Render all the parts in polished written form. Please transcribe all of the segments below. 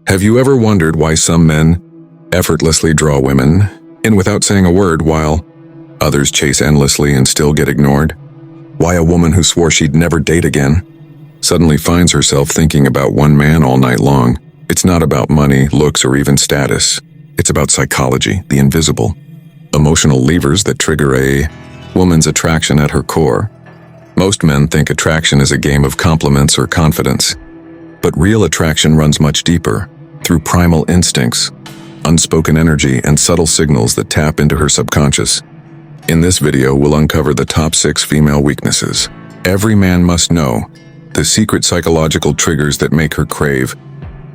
Have you ever wondered why some men effortlessly draw women in without saying a word while others chase endlessly and still get ignored? Why a woman who swore she'd never date again suddenly finds herself thinking about one man all night long? It's not about money, looks, or even status. It's about psychology, the invisible, emotional levers that trigger a woman's attraction at her core. Most men think attraction is a game of compliments or confidence, but real attraction runs much deeper, through primal instincts, unspoken energy, and subtle signals that tap into her subconscious. In this video, we'll uncover the top 6 female weaknesses every man must know, the secret psychological triggers that make her crave,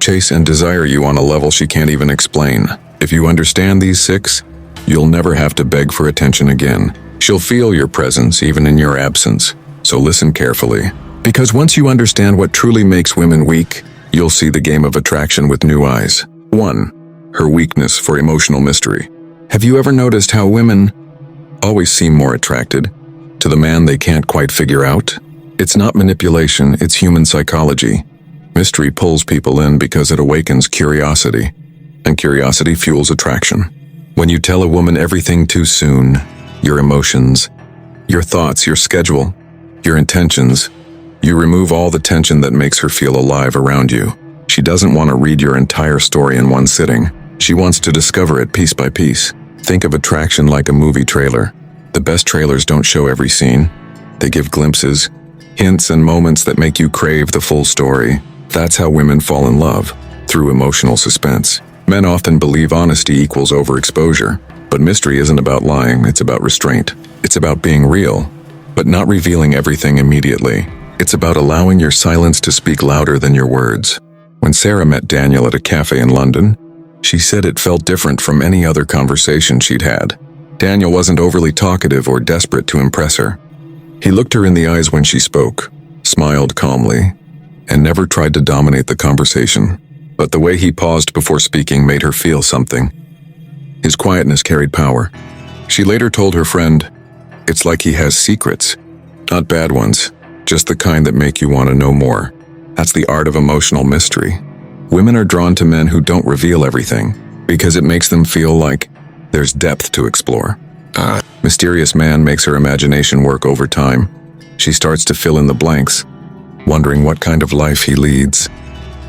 chase, and desire you on a level she can't even explain. If you understand these 6, you'll never have to beg for attention again. She'll feel your presence even in your absence. So listen carefully, because once you understand what truly makes women weak, you'll see the game of attraction with new eyes. 1. Her weakness for emotional mystery. Have you ever noticed how women always seem more attracted to the man they can't quite figure out? It's not manipulation, it's human psychology. Mystery pulls people in because it awakens curiosity, and curiosity fuels attraction. When you tell a woman everything too soon, your emotions, your thoughts, your schedule, your intentions, you remove all the tension that makes her feel alive around you. She doesn't want to read your entire story in one sitting. She wants to discover it piece by piece. Think of attraction like a movie trailer. The best trailers don't show every scene. They give glimpses, hints, and moments that make you crave the full story. That's how women fall in love, through emotional suspense. Men often believe honesty equals overexposure, but mystery isn't about lying, it's about restraint. It's about being real, but not revealing everything immediately. It's about allowing your silence to speak louder than your words. When Sarah met Daniel at a cafe in London, she said it felt different from any other conversation she'd had. Daniel wasn't overly talkative or desperate to impress her. He looked her in the eyes when she spoke, smiled calmly, and never tried to dominate the conversation. But the way he paused before speaking made her feel something. His quietness carried power. She later told her friend, "It's like he has secrets. Not bad ones, just the kind that make you want to know more." That's the art of emotional mystery. Women are drawn to men who don't reveal everything, because it makes them feel like there's depth to explore. Mysterious man makes her imagination work over time. She starts to fill in the blanks, wondering what kind of life he leads,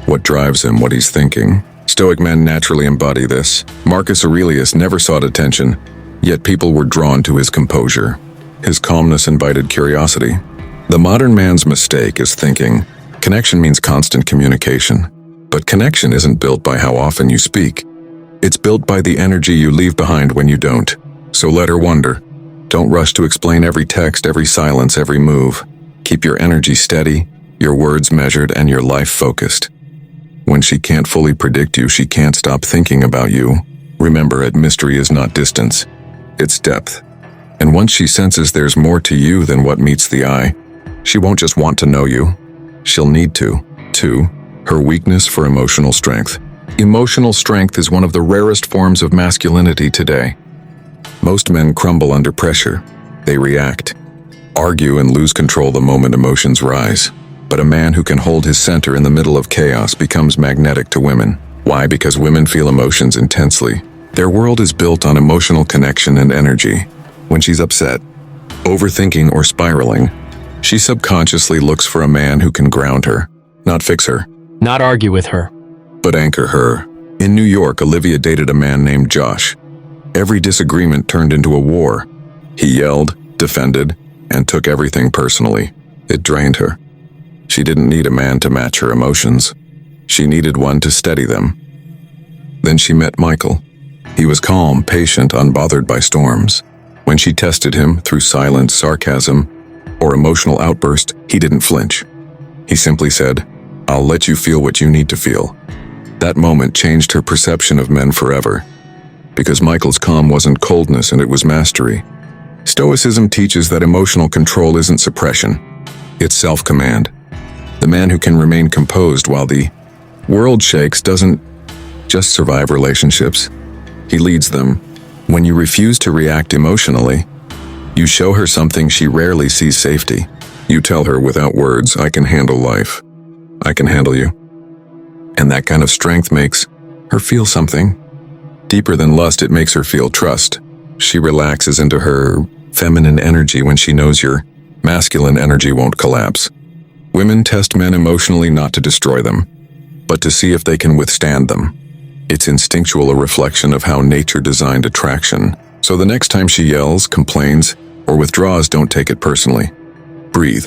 what drives him, what he's thinking. Stoic men naturally embody this. Marcus Aurelius never sought attention, yet people were drawn to his composure. His calmness invited curiosity. The modern man's mistake is thinking connection means constant communication. But connection isn't built by how often you speak. It's built by the energy you leave behind when you don't. So let her wonder. Don't rush to explain every text, every silence, every move. Keep your energy steady, your words measured, and your life focused. When she can't fully predict you, she can't stop thinking about you. Remember, mystery is not distance, it's depth. And once she senses there's more to you than what meets the eye, she won't just want to know you, she'll need to. 2. Her weakness for emotional strength. Emotional strength is one of the rarest forms of masculinity today. Most men crumble under pressure. They react, argue, and lose control the moment emotions rise. But a man who can hold his center in the middle of chaos becomes magnetic to women. Why? Because women feel emotions intensely. Their world is built on emotional connection and energy. When she's upset, overthinking, or spiraling, she subconsciously looks for a man who can ground her, not fix her, not argue with her, but anchor her. In New York, Olivia dated a man named Josh. Every disagreement turned into a war. He yelled, defended, and took everything personally. It drained her. She didn't need a man to match her emotions. She needed one to steady them. Then she met Michael. He was calm, patient, unbothered by storms. When she tested him through silence, sarcasm, or emotional outburst, he didn't flinch. He simply said, "I'll let you feel what you need to feel." That moment changed her perception of men forever. Because Michael's calm wasn't coldness, and it was mastery. Stoicism teaches that emotional control isn't suppression, it's self-command. The man who can remain composed while the world shakes doesn't just survive relationships, he leads them. When you refuse to react emotionally, you show her something she rarely sees: safety. You tell her without words, "I can handle life. I can handle you." And that kind of strength makes her feel something. Deeper than lust, it makes her feel trust. She relaxes into her feminine energy when she knows your masculine energy won't collapse. Women test men emotionally not to destroy them, but to see if they can withstand them. It's instinctual, a reflection of how nature designed attraction. So the next time she yells, complains, or withdraws, don't take it personally. Breathe.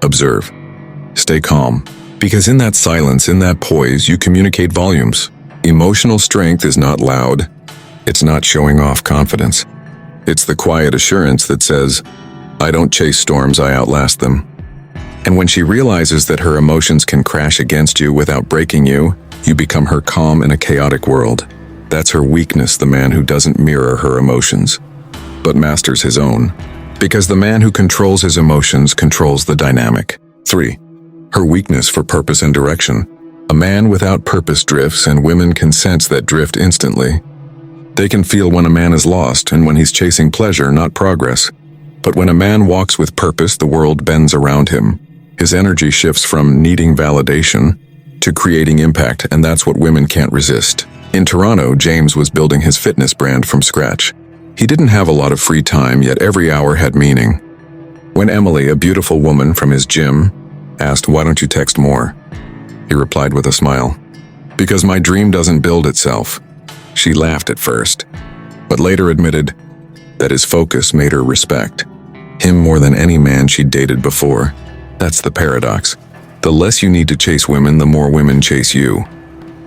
Observe. Stay calm. Because in that silence, in that poise, you communicate volumes. Emotional strength is not loud. It's not showing off confidence. It's the quiet assurance that says, I don't chase storms, I outlast them. And when she realizes that her emotions can crash against you without breaking you, you become her calm in a chaotic world. That's her weakness, the man who doesn't mirror her emotions, but masters his own. Because the man who controls his emotions controls the dynamic. 3. Her weakness for purpose and direction. A man without purpose drifts, and women can sense that drift instantly. They can feel when a man is lost and when he's chasing pleasure, not progress. But when a man walks with purpose, the world bends around him. His energy shifts from needing validation to creating impact, and that's what women can't resist. In Toronto, James was building his fitness brand from scratch. He didn't have a lot of free time, yet every hour had meaning. When Emily, a beautiful woman from his gym, asked, "Why don't you text more?" he replied with a smile, "Because my dream doesn't build itself." She laughed at first, but later admitted that his focus made her respect him more than any man she'd dated before. That's the paradox. The less you need to chase women, the more women chase you.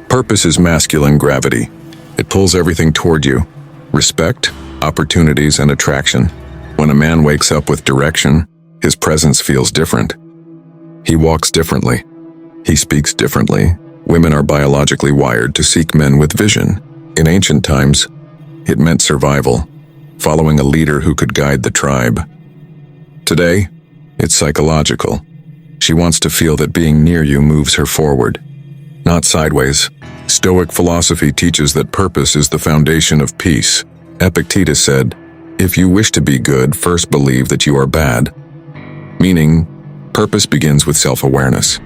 Purpose is masculine gravity. It pulls everything toward you. Respect, opportunities, and attraction. When a man wakes up with direction, his presence feels different. He walks differently. He speaks differently. Women are biologically wired to seek men with vision. In ancient times, it meant survival, following a leader who could guide the tribe. Today, it's psychological. She wants to feel that being near you moves her forward, not sideways. Stoic philosophy teaches that purpose is the foundation of peace. Epictetus said, "If you wish to be good, first believe that you are bad." Meaning, purpose begins with self-awareness.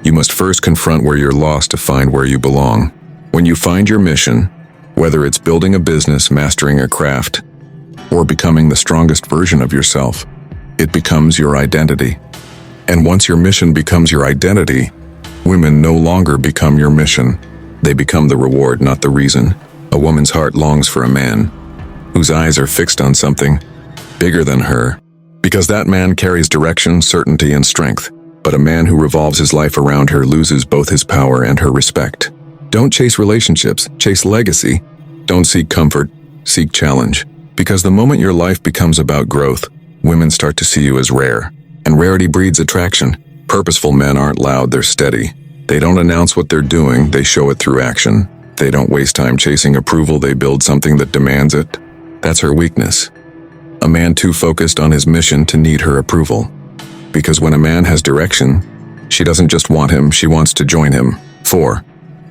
You must first confront where you're lost to find where you belong. When you find your mission, whether it's building a business, mastering a craft, or becoming the strongest version of yourself, it becomes your identity. And once your mission becomes your identity, women no longer become your mission. They become the reward, not the reason. A woman's heart longs for a man whose eyes are fixed on something bigger than her, because that man carries direction, certainty, and strength. But a man who revolves his life around her loses both his power and her respect. Don't chase relationships, chase legacy. Don't seek comfort, seek challenge. Because the moment your life becomes about growth, women start to see you as rare. And rarity breeds attraction. Purposeful men aren't loud, they're steady. They don't announce what they're doing, they show it through action. They don't waste time chasing approval, they build something that demands it. That's her weakness. A man too focused on his mission to need her approval. Because when a man has direction, she doesn't just want him, she wants to join him. 4.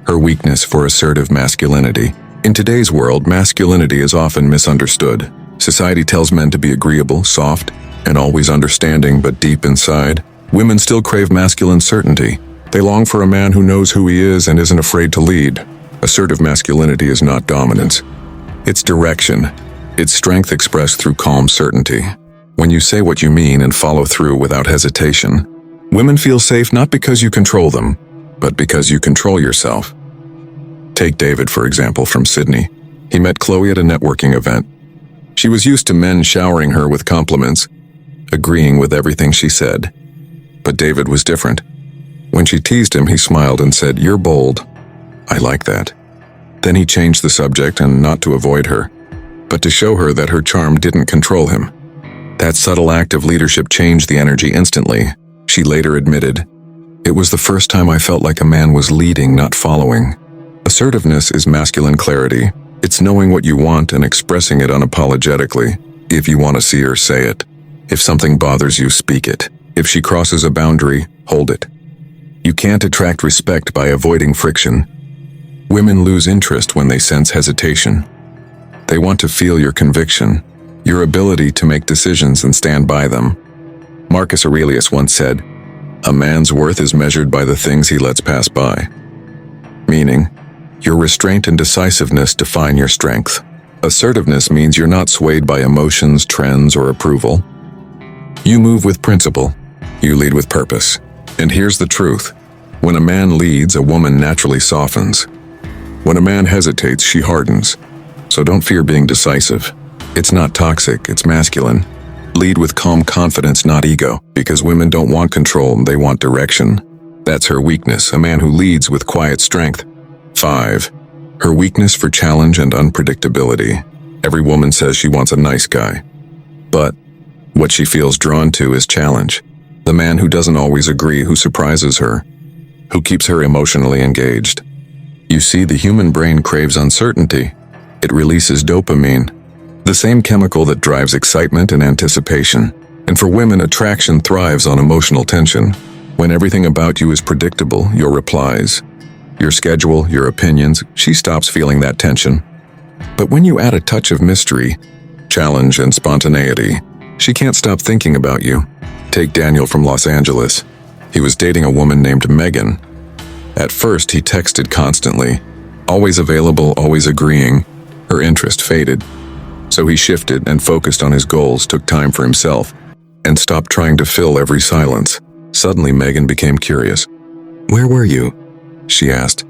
Her weakness for assertive masculinity. In today's world, masculinity is often misunderstood. Society tells men to be agreeable, soft, and always understanding, but deep inside, women still crave masculine certainty. They long for a man who knows who he is and isn't afraid to lead. Assertive masculinity is not dominance. It's direction. It's strength expressed through calm certainty. When you say what you mean and follow through without hesitation, women feel safe not because you control them, but because you control yourself. Take David, for example, from Sydney. He met Chloe at a networking event. She was used to men showering her with compliments, agreeing with everything she said. But David was different. When she teased him, he smiled and said, "You're bold. I like that." Then he changed the subject, and not to avoid her, but to show her that her charm didn't control him. That subtle act of leadership changed the energy instantly. She later admitted, "It was the first time I felt like a man was leading, not following." Assertiveness is masculine clarity. It's knowing what you want and expressing it unapologetically. If you want to see her, say it. If something bothers you, speak it. If she crosses a boundary, hold it. You can't attract respect by avoiding friction. Women lose interest when they sense hesitation. They want to feel your conviction, your ability to make decisions and stand by them. Marcus Aurelius once said, "A man's worth is measured by the things he lets pass by." meaning your restraint and decisiveness define your strength. Assertiveness means you're not swayed by emotions, trends, or approval. You move with principle. You lead with purpose. And here's the truth. When a man leads, a woman naturally softens. When a man hesitates, she hardens. So don't fear being decisive. It's not toxic, it's masculine. Lead with calm confidence, not ego, because women don't want control, they want direction. That's her weakness, a man who leads with quiet strength. 5. Her weakness for challenge and unpredictability. Every woman says she wants a nice guy. But what she feels drawn to is challenge. The man who doesn't always agree, who surprises her, who keeps her emotionally engaged. You see, the human brain craves uncertainty. It releases dopamine, the same chemical that drives excitement and anticipation. And for women, attraction thrives on emotional tension. When everything about you is predictable, your replies, your schedule, your opinions, she stops feeling that tension. But when you add a touch of mystery, challenge, and spontaneity, she can't stop thinking about you. Take Daniel from Los Angeles. He was dating a woman named Megan. At first, he texted constantly, always available, always agreeing. Her interest faded. So he shifted and focused on his goals, took time for himself, and stopped trying to fill every silence. Suddenly, Megan became curious. "Where were you?" she asked.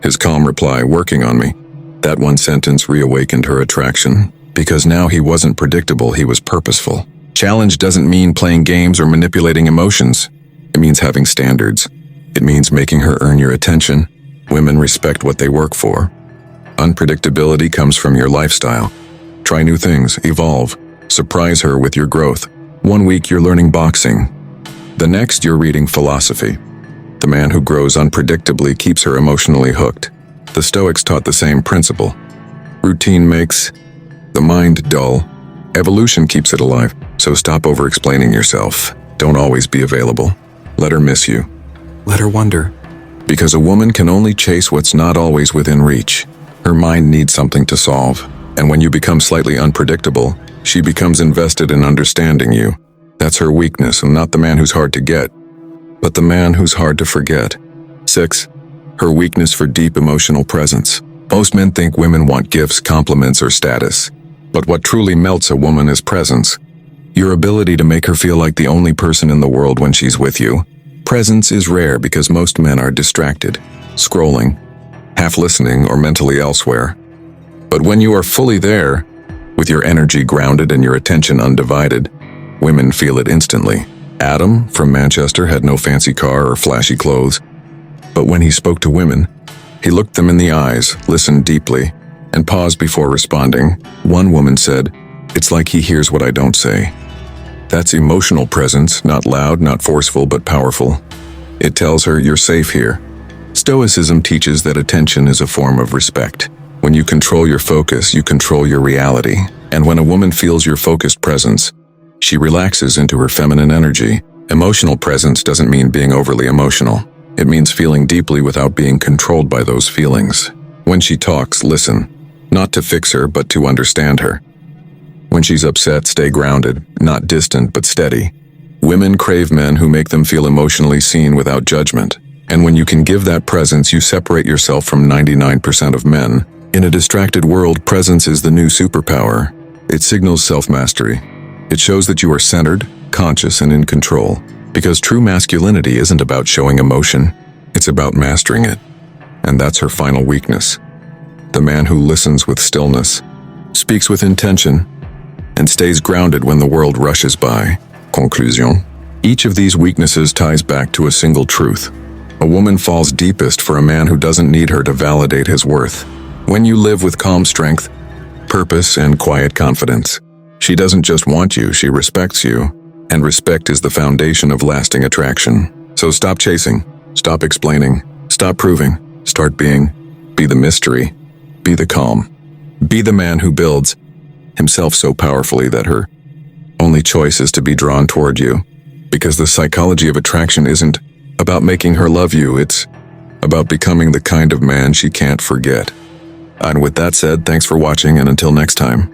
His calm reply, "Working on me." That one sentence reawakened her attraction, because now he wasn't predictable, he was purposeful. Challenge doesn't mean playing games or manipulating emotions. It means having standards. It means making her earn your attention. Women respect what they work for. Unpredictability comes from your lifestyle. Try new things, evolve, surprise her with your growth. One week you're learning boxing. The next you're reading philosophy. The man who grows unpredictably keeps her emotionally hooked. The Stoics taught the same principle. Routine makes the mind dull. Evolution keeps it alive. So stop over-explaining yourself. Don't always be available. Let her miss you. Let her wonder. Because a woman can only chase what's not always within reach. Her mind needs something to solve. And when you become slightly unpredictable, she becomes invested in understanding you. That's her weakness, and not the man who's hard to get, but the man who's hard to forget. 6. Her weakness for deep emotional presence. Most men think women want gifts, compliments, or status. But what truly melts a woman is presence. Your ability to make her feel like the only person in the world when she's with you. Presence is rare because most men are distracted, scrolling, half listening, or mentally elsewhere. But when you are fully there, with your energy grounded and your attention undivided, women feel it instantly. Adam from Manchester had no fancy car or flashy clothes, but when he spoke to women, he looked them in the eyes, listened deeply, and paused before responding. One woman said, "It's like he hears what I don't say." That's emotional presence, not loud, not forceful, but powerful. It tells her, "You're safe here." Stoicism teaches that attention is a form of respect. When you control your focus, you control your reality. And when a woman feels your focused presence, she relaxes into her feminine energy. Emotional presence doesn't mean being overly emotional. It means feeling deeply without being controlled by those feelings. When she talks, listen. Not to fix her, but to understand her. When she's upset, stay grounded, not distant, but steady. Women crave men who make them feel emotionally seen without judgment. And when you can give that presence, you separate yourself from 99% of men. In a distracted world, presence is the new superpower. It signals self-mastery. It shows that you are centered, conscious, and in control. Because true masculinity isn't about showing emotion, it's about mastering it. And that's her final weakness. The man who listens with stillness, speaks with intention, and stays grounded when the world rushes by. Conclusion. Each of these weaknesses ties back to a single truth. A woman falls deepest for a man who doesn't need her to validate his worth. When you live with calm strength, purpose, and quiet confidence, she doesn't just want you, she respects you. And respect is the foundation of lasting attraction. So stop chasing, stop explaining, stop proving, start being. Be the mystery, be the calm. Be the man who builds himself so powerfully that her only choice is to be drawn toward you. Because the psychology of attraction isn't about making her love you, it's about becoming the kind of man she can't forget. And with that said, thanks for watching, and until next time.